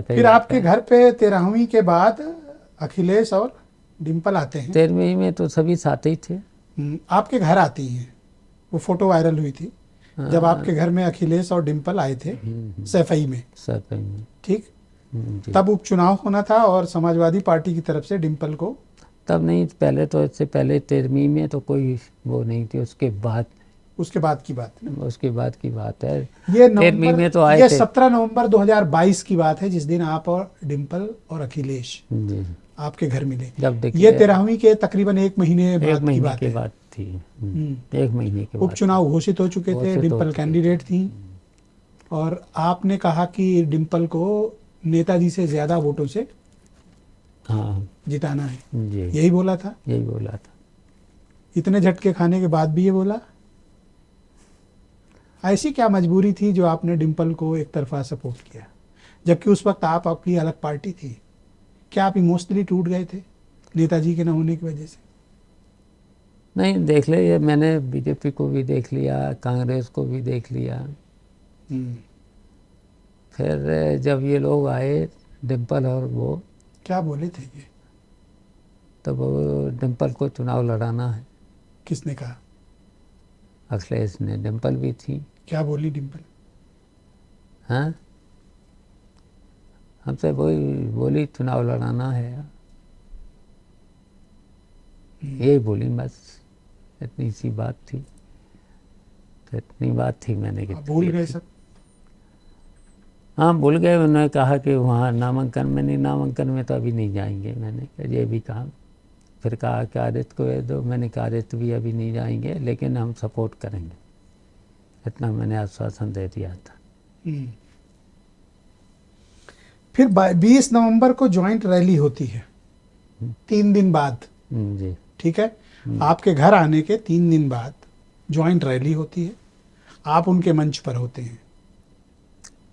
फिर आपके घर पे 13वीं के बाद अखिलेश और डिम्पल आते हैं। 13वीं में तो सभी साथ ही थे। आपके घर आती हैं, वो फोटो वायरल हुई थी जब आपके घर में अखिलेश और डिम्पल आए थे सैफई में। सैफई में, ठीक। जी। तब उपचुनाव होना था और समाजवादी पार्टी की तरफ से डिम्पल को, तब नहीं, पहले तो इससे पहले 13वीं में तो कोई वो नहीं थी, उसके बाद की बात है। उसके बाद की बात है। ये 13वीं में तो आए ये थे। 17 नवंबर 2022 की बात है, जिस दिन आप और डिम्पल और अखिलेश जी, आपके घर मिले। जब ये 13वीं के तकरीबन एक महीने बाद की बात है। बात थी। एक महीने के बाद उपचुनाव घोषित हो चुके थे, डिम्पल कैंडिडेट थी, और आपने कहा कि डिम्पल को नेताजी से ज्यादा वोटों से हाँ जिताना है। जी, यही बोला था। यही बोला था। इतने झटके खाने के बाद भी ये बोला। ऐसी क्या मजबूरी थी जो आपने डिम्पल को एक तरफा सपोर्ट किया, जबकि उस वक्त आप अपनी अलग पार्टी थी? क्या आप इमोशनली टूट गए थे नेताजी के न होने की वजह से? नहीं, देख ले, ये मैंने बीजेपी को भी देख लिया, कांग्रेस को भी देख लिया। फिर जब ये लोग आए, डिम्पल और वो, क्या बोले थे ये? तब डिम्पल को चुनाव लड़ाना है। किसने कहा? अखिलेश ने। डिम्पल भी थी। क्या बोली डिम्पल? हाँ, हमसे वही बोली, चुनाव लड़ाना है, यही बोली, बस इतनी सी बात थी। तो इतनी बात थी, मैंने भूल गए सब? हाँ, भूल गए। उन्होंने कहा कि वहाँ नामांकन में नहीं, नामांकन में तो अभी नहीं जाएंगे, मैंने ये भी कहा। फिर कहा कि आदित्य को ये दो, मैंने कहा आदित्य भी अभी नहीं जाएंगे, लेकिन हम सपोर्ट करेंगे, इतना मैंने आश्वासन दे दिया था। फिर 20 नवंबर को ज्वाइंट रैली होती है 3 दिन बाद। जी, ठीक है। आपके घर आने के 3 दिन बाद ज्वाइंट रैली होती है, आप उनके मंच पर होते हैं।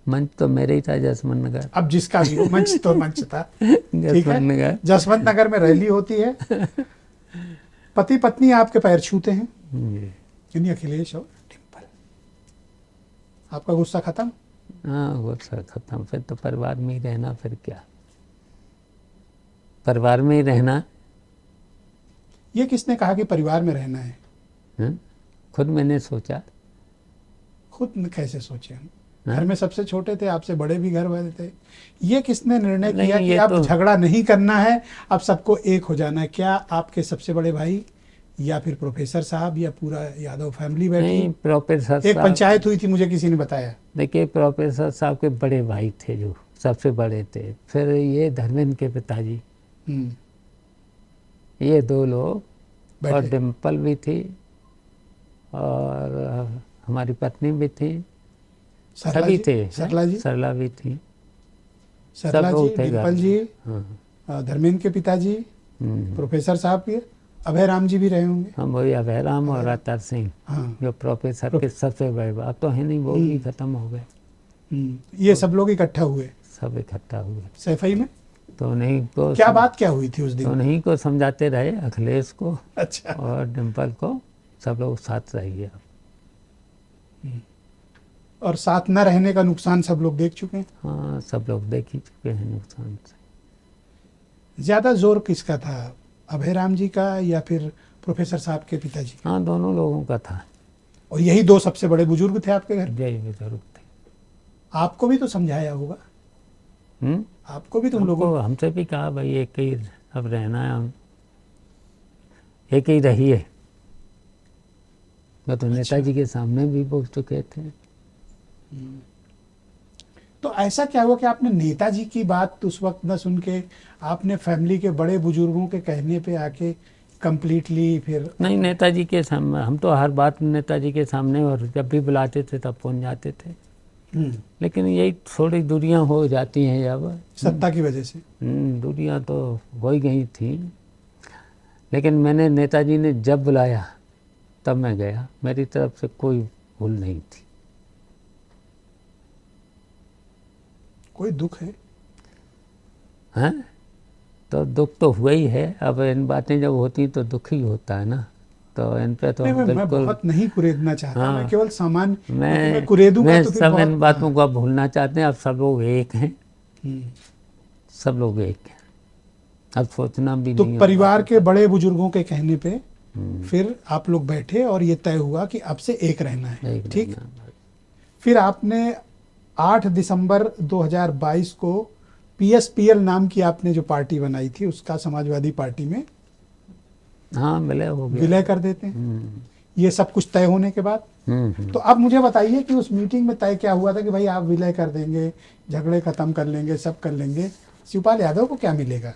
मंच तो मेरे ही था, जसवंत नगर। अब जिसका भी हो, मंच तो मंच था। जसवंत नगर, जसवंत नगर में रैली होती है। पति पत्नी आपके पैर छूते हैं, यानी अखिलेश और डिम्पल। आपका गुस्सा खत्म? हाँ, गुस्सा खत्म। फिर तो परिवार में ही रहना, फिर क्या, परिवार में ही रहना। ये किसने कहा कि परिवार में रहना है? खुद मैंने सोचा। खुद कैसे सोचे हम? घर में सबसे छोटे थे, आपसे बड़े भी घर वाले थे। ये किसने निर्णय किया कि अब झगड़ा नहीं करना है, अब सबको एक हो जाना है? क्या आपके सबसे बड़े भाई, या फिर प्रोफेसर साहब, या पूरा यादव फैमिली बैठी? नहीं, प्रोफेसर एक पंचायत हुई थी, मुझे किसी ने बताया। देखिए, प्रोफेसर साहब के बड़े भाई थे जो सबसे बड़े थे, फिर ये धर्मेंद्र के पिताजी, ये 2 लोग, और डिम्पल भी थी, और हमारी पत्नी भी थी, सभी थे। सरला भी थी। सरला जी, डिम्पल जी, धर्मेंद्र के पिताजी, प्रोफेसर साहब के, अभय राम जी भी रहे होंगे। हाँ, वही अभय राम और अतर सिंह, जो प्रोफेसर के सबसे बड़े, अब तो है नहीं, वो भी खत्म हो गए। ये सब लोग इकट्ठा हुए, सब इकट्ठा हुए सैफई में। तो उन्हीं को क्या बात क्या हुई थी उस दिन? तो उन्हीं को समझाते रहे, अखिलेश को। अच्छा। और डिम्पल को, सब लोग साथ रहिए। और साथ न रहने का नुकसान सब लोग देख चुके हैं। हाँ, सब लोग देख ही चुके हैं नुकसान से। ज्यादा जोर किसका था, अभय राम जी का या फिर प्रोफेसर साहब के पिताजी? हाँ, दोनों लोगों का था। और यही 2 सबसे बड़े बुजुर्ग थे आपके घर? यही बुजुर्ग थे। आपको भी तो समझाया होगा? आपको भी तुम लोगों? हमसे भी कहा, भाई एक ही अब रहना है, हम एक ही रहिए। मैं तो नेताजी के सामने भी बोल चुके थे। तो ऐसा क्या हुआ कि आपने नेताजी की बात उस वक्त न सुन के आपने फैमिली के बड़े बुजुर्गों के कहने पे आके कंप्लीटली फिर? नहीं, नेताजी के सामने हम तो हर बात नेताजी के सामने, और जब भी बुलाते थे तब पहुंच जाते थे। लेकिन यही थोड़ी दूरियां हो जाती हैं जब सत्ता की वजह से। दूरियां तो हो ही गई थी, लेकिन मैंने, नेताजी ने जब बुलाया तब मैं गया। मेरी तरफ से कोई भूल नहीं थी। कोई दुख है? हैं? तो दुख तो हुआ ही है। अब इन बातें जब होती तो दुख ही होता है ना। तो इन पे तो मैं बहुत नहीं कुरेदना चाहता। हाँ, मैं केवल सामान्य, मैं कुरेदूंगा मैं तो फिर सब इन बातों को भूलना चाहते हैं। अब सब लोग एक हैं, सब लोग एक हैं, अब सोचना भी तो नहीं परिवार के बड़े बुजुर्गों के कहने पे हम्म, फिर आप लोग बैठे और ये तय हुआ कि अब से एक रहना है, एक ठीक। रहना। फिर आपने 8 दिसंबर 2022 को PSPL नाम की आपने जो पार्टी बनाई थी उसका समाजवादी पार्टी में हाँ विलय हो गया। विलय कर देते हैं। हम्म, ये सब कुछ तय होने के बाद तो अब मुझे बताइए कि उस मीटिंग में तय क्या हुआ था कि भाई आप विलय कर देंगे, झगड़े खत्म कर लेंगे, सब कर लेंगे, शिवपाल यादव को क्या मिलेगा?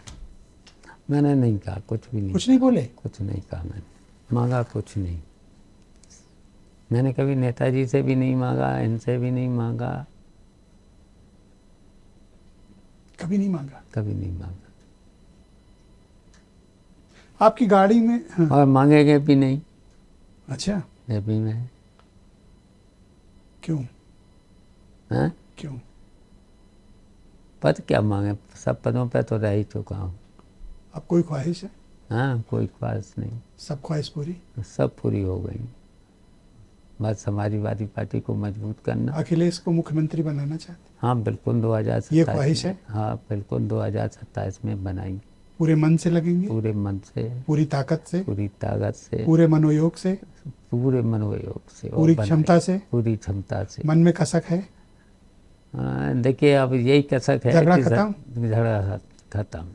मैंने नहीं कहा, कुछ भी नहीं, कुछ नहीं बोले? कुछ नहीं कहा मैंने, मांगा कुछ नहीं। मैंने कभी नेताजी से भी नहीं मांगा, इनसे भी नहीं मांगा, कभी नहीं मांगा? कभी नहीं मांगा। आपकी गाड़ी में हाँ। और मांगेंगे भी नहीं, अच्छा, ये भी मैं। क्यों? हैं? क्यों? पद क्या मांगे, सब पदों पे तो रह ही चुका हूँ। अब कोई ख्वाहिश है? हाँ, कोई ख्वाहिश नहीं, सब ख्वाहिश पूरी? सब पूरी हो गई। बस समाजवादी पार्टी को मजबूत करना। अखिलेश को मुख्यमंत्री बनाना चाहते? हाँ बिल्कुल, 2027 ये ख्वाहिश है? हाँ बिल्कुल, 2027 में बनाएंगे। पूरे मन से लगेंगे? पूरे मन से, पूरी ताकत से? पूरी ताकत से, पूरे मनोयोग से? पूरे मनोयोग से, और पूरी बनाएंगे। क्षमता से? पूरी क्षमता से। मन में कसक है? देखिए अब यही कसक है झगड़ा कि खत्म? झगड़ा खत्म।